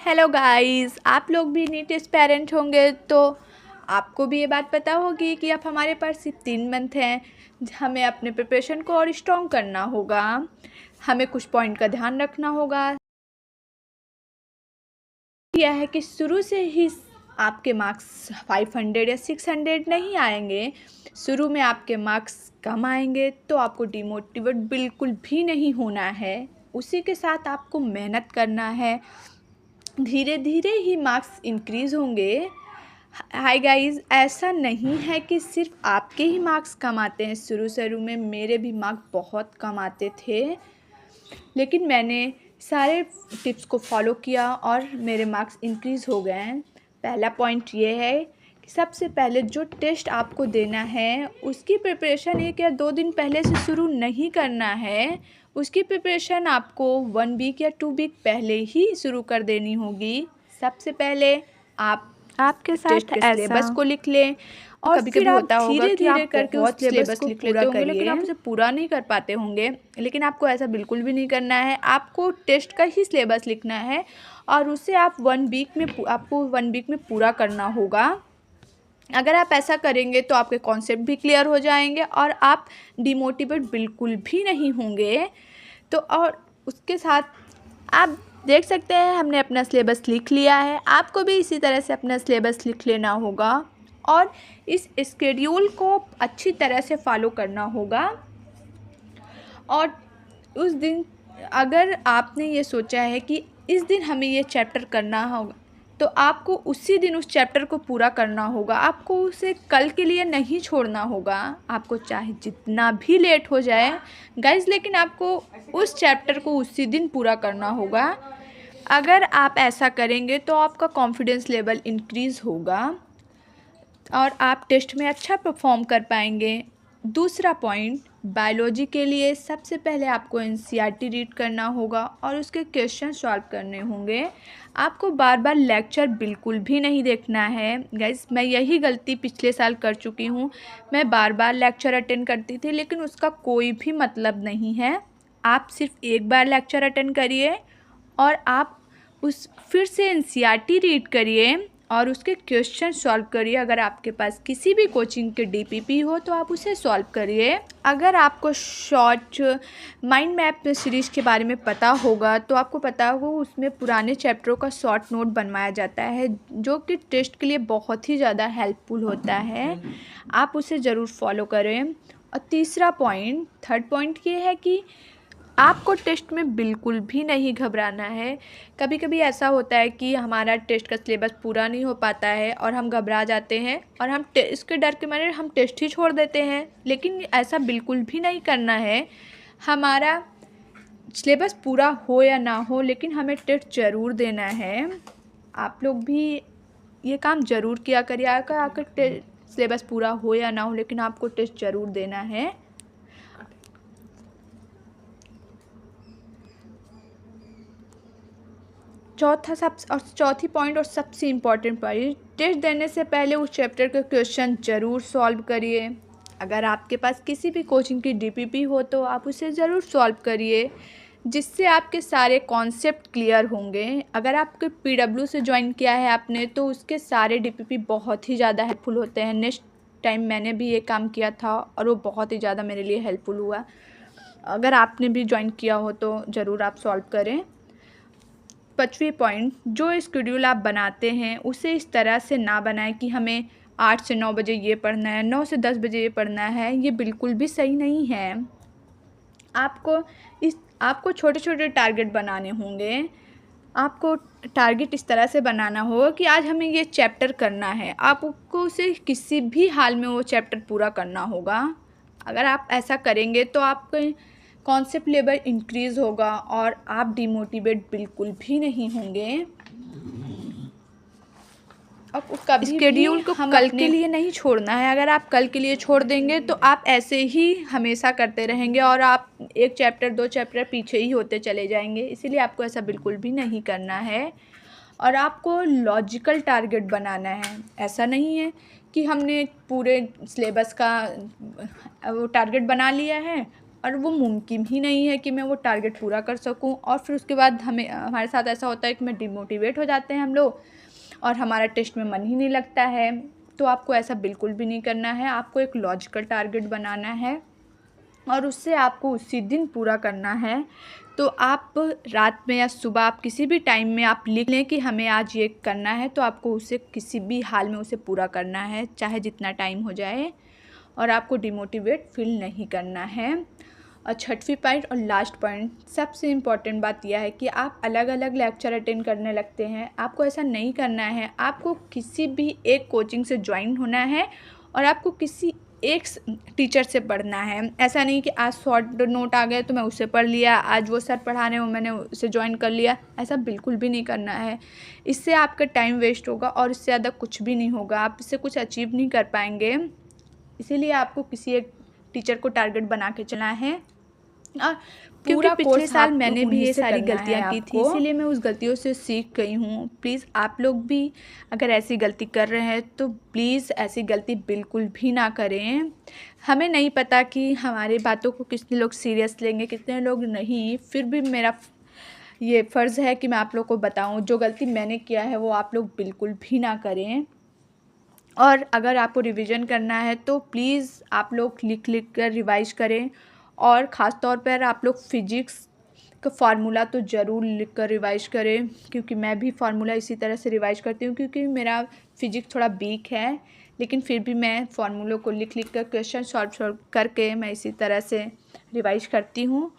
Hello guys, आप लोग भी नीट एस्पायरेंट होंगे तो आपको भी ये बात पता होगी कि अब हमारे पास सिर्फ 3 मंथ हैं। हमें अपने प्रिपरेशन को और स्ट्रॉन्ग करना होगा। हमें कुछ पॉइंट का ध्यान रखना होगा। यह है कि शुरू से ही आपके मार्क्स 500 या 600 नहीं आएंगे। शुरू में आपके मार्क्स कम आएंगे तो आपको डिमोटिवेट बिल्कुल भी नहीं होना है। उसी के साथ आपको मेहनत करना है। धीरे धीरे ही मार्क्स इंक्रीज़ होंगे। हाय गाइस, ऐसा नहीं है कि सिर्फ आपके ही मार्क्स कम आते हैं। शुरू में मेरे भी मार्क्स बहुत कम आते थे, लेकिन मैंने सारे टिप्स को फॉलो किया और मेरे मार्क्स इंक्रीज़ हो गए हैं। पहला पॉइंट ये है कि सबसे पहले जो टेस्ट आपको देना है उसकी प्रिपरेशन 1 या 2 दिन पहले से शुरू नहीं करना है। उसकी प्रिपरेशन आपको 1 वीक या 2 वीक पहले ही शुरू कर देनी होगी। सबसे पहले आप आपके साथ टेस्ट के सिलेबस को लिख लें और कभी-कभी होता होगा कि आप करके उस सिलेबस को पूरा करिए, लेकिन आप उसे पूरा नहीं कर पाते होंगे। लेकिन आपको ऐसा बिल्कुल भी नहीं करना है। आपको टेस्ट का ही सिलेबस लिखना है और उसे आप 1 वीक में आपको 1 वीक में पूरा करना होगा। अगर आप ऐसा करेंगे तो आपके कॉन्सेप्ट भी क्लियर हो जाएंगे और आप डिमोटिवेट बिल्कुल भी नहीं होंगे। तो और उसके साथ आप देख सकते हैं हमने अपना सिलेबस लिख लिया है। आपको भी इसी तरह से अपना सिलेबस लिख लेना होगा और इस स्केड्यूल को अच्छी तरह से फॉलो करना होगा। और उस दिन अगर आपने ये सोचा है कि इस दिन हमें ये चैप्टर करना होगा तो आपको उसी दिन उस चैप्टर को पूरा करना होगा। आपको उसे कल के लिए नहीं छोड़ना होगा। आपको चाहे जितना भी लेट हो जाए गाइस, लेकिन आपको उस चैप्टर को उसी दिन पूरा करना होगा। अगर आप ऐसा करेंगे तो आपका कॉन्फिडेंस लेवल इंक्रीज़ होगा और आप टेस्ट में अच्छा परफॉर्म कर पाएंगे। दूसरा पॉइंट, बायोलॉजी के लिए सबसे पहले आपको एनसीईआरटी रीड करना होगा और उसके क्वेश्चन सॉल्व करने होंगे। आपको बार बार लेक्चर बिल्कुल भी नहीं देखना है गाइस। मैं यही गलती पिछले साल कर चुकी हूँ। मैं बार बार लेक्चर अटेंड करती थी, लेकिन उसका कोई भी मतलब नहीं है। आप सिर्फ एक बार लेक्चर अटेंड करिए और आप उस फिर से एनसीईआरटी रीड करिए और उसके क्वेश्चन सॉल्व करिए। अगर आपके पास किसी भी कोचिंग के डीपीपी हो तो आप उसे सॉल्व करिए। अगर आपको शॉर्ट माइंड मैप सीरीज़ के बारे में पता होगा तो आपको पता होगा उसमें पुराने चैप्टरों का शॉर्ट नोट बनवाया जाता है, जो कि टेस्ट के लिए बहुत ही ज़्यादा हेल्पफुल होता है। आप उसे ज़रूर फॉलो करें। और तीसरा पॉइंट, थर्ड पॉइंट ये है कि आपको टेस्ट में बिल्कुल भी नहीं घबराना है। कभी कभी ऐसा होता है कि हमारा टेस्ट का सिलेबस पूरा नहीं हो पाता है और हम घबरा जाते हैं और हम इसके डर के मारे हम टेस्ट ही छोड़ देते हैं, लेकिन ऐसा बिल्कुल भी नहीं करना है। हमारा सिलेबस पूरा हो या ना हो, लेकिन हमें टेस्ट ज़रूर देना है। आप लोग भी ये काम ज़रूर किया करिए। अगर सिलेबस पूरा हो या ना हो, लेकिन आपको टेस्ट ज़रूर देना है। चौथी पॉइंट और सबसे इम्पॉर्टेंट पॉइंट, टेस्ट देने से पहले उस चैप्टर के क्वेश्चन ज़रूर सॉल्व करिए। अगर आपके पास किसी भी कोचिंग की डीपीपी हो तो आप उसे ज़रूर सॉल्व करिए, जिससे आपके सारे कॉन्सेप्ट क्लियर होंगे। अगर आपके पीडब्ल्यू से ज्वाइन किया है आपने तो उसके सारे डीपीपी बहुत ही ज़्यादा हेल्पफुल होते हैं। नेक्स्ट टाइम मैंने भी ये काम किया था और वो बहुत ही ज़्यादा मेरे लिए हेल्पफुल हुआ। अगर आपने भी ज्वाइन किया हो तो ज़रूर आप सॉल्व करें। 5वीं पॉइंट, जो स्केड्यूल आप बनाते हैं उसे इस तरह से ना बनाएं कि हमें 8 से 9 बजे ये पढ़ना है, 9 से 10 बजे ये पढ़ना है। ये बिल्कुल भी सही नहीं है। आपको छोटे छोटे टारगेट बनाने होंगे। आपको टारगेट इस तरह से बनाना होगा कि आज हमें ये चैप्टर करना है। आपको उसे किसी भी हाल में वो चैप्टर पूरा करना होगा। अगर आप ऐसा करेंगे तो आपका कॉन्सेप्ट लेवल इंक्रीज़ होगा और आप डिमोटिवेट बिल्कुल भी नहीं होंगे। और कभी स्केड्यूल को कल के लिए नहीं छोड़ना है। अगर आप कल के लिए छोड़ देंगे तो आप ऐसे ही हमेशा करते रहेंगे और आप 1 चैप्टर 2 चैप्टर पीछे ही होते चले जाएंगे। इसीलिए आपको ऐसा बिल्कुल भी नहीं करना है और आपको लॉजिकल टारगेट बनाना है। ऐसा नहीं है कि हमने पूरे सिलेबस का वो टारगेट बना लिया है और वो मुमकिन ही नहीं है कि मैं वो टारगेट पूरा कर सकूं। और फिर उसके बाद हमारे साथ ऐसा होता है कि मैं डिमोटिवेट हो जाते हैं हम लोग, और हमारा टेस्ट में मन ही नहीं लगता है। तो आपको ऐसा बिल्कुल भी नहीं करना है। आपको एक लॉजिकल टारगेट बनाना है और उससे आपको उसी दिन पूरा करना है। तो आप रात में या सुबह आप किसी भी टाइम में आप लिख लें कि हमें आज ये करना है, तो आपको उसे किसी भी हाल में उसे पूरा करना है, चाहे जितना टाइम हो जाए, और आपको डिमोटिवेट फील नहीं करना है। और छठवीं पॉइंट और लास्ट पॉइंट, सबसे इम्पॉर्टेंट बात यह है कि आप अलग अलग लेक्चर अटेंड करने लगते हैं। आपको ऐसा नहीं करना है। आपको किसी भी एक कोचिंग से ज्वाइन होना है और आपको किसी एक टीचर से पढ़ना है। ऐसा नहीं कि आज शॉर्ट नोट आ गए तो मैं उससे पढ़ लिया, आज वो सर पढ़ा रहे हो मैंने उसे ज्वाइन कर लिया। ऐसा बिल्कुल भी नहीं करना है। इससे आपका टाइम वेस्ट होगा और इससे ज़्यादा कुछ भी नहीं होगा। आप इससे कुछ अचीव नहीं कर पाएंगे। इसीलिए आपको किसी एक टीचर को टारगेट बना के चलना है। और पूरा पिछले साल मैंने भी ये सारी गलतियाँ की थी, इसीलिए मैं उस गलतियों से सीख गई हूँ। प्लीज़ आप लोग भी अगर ऐसी गलती कर रहे हैं तो प्लीज़ ऐसी गलती बिल्कुल भी ना करें। हमें नहीं पता कि हमारी बातों को कितने लोग सीरियस लेंगे, कितने लोग नहीं। फिर भी मेरा ये फ़र्ज़ है कि मैं आप लोग को बताऊँ, जो गलती मैंने किया है वो आप लोग बिल्कुल भी ना करें। और अगर आपको रिवीजन करना है तो प्लीज़ आप लोग लिख कर रिवाइज करें। और ख़ास तौर पर आप लोग फिजिक्स का फार्मूला तो ज़रूर लिख कर रिवाइज करें, क्योंकि मैं भी फार्मूला इसी तरह से रिवाइज करती हूँ। क्योंकि मेरा फिजिक्स थोड़ा वीक है, लेकिन फिर भी मैं फार्मूलों को लिख कर क्वेश्चन सॉल्व करके मैं इसी तरह से रिवाइज करती हूँ।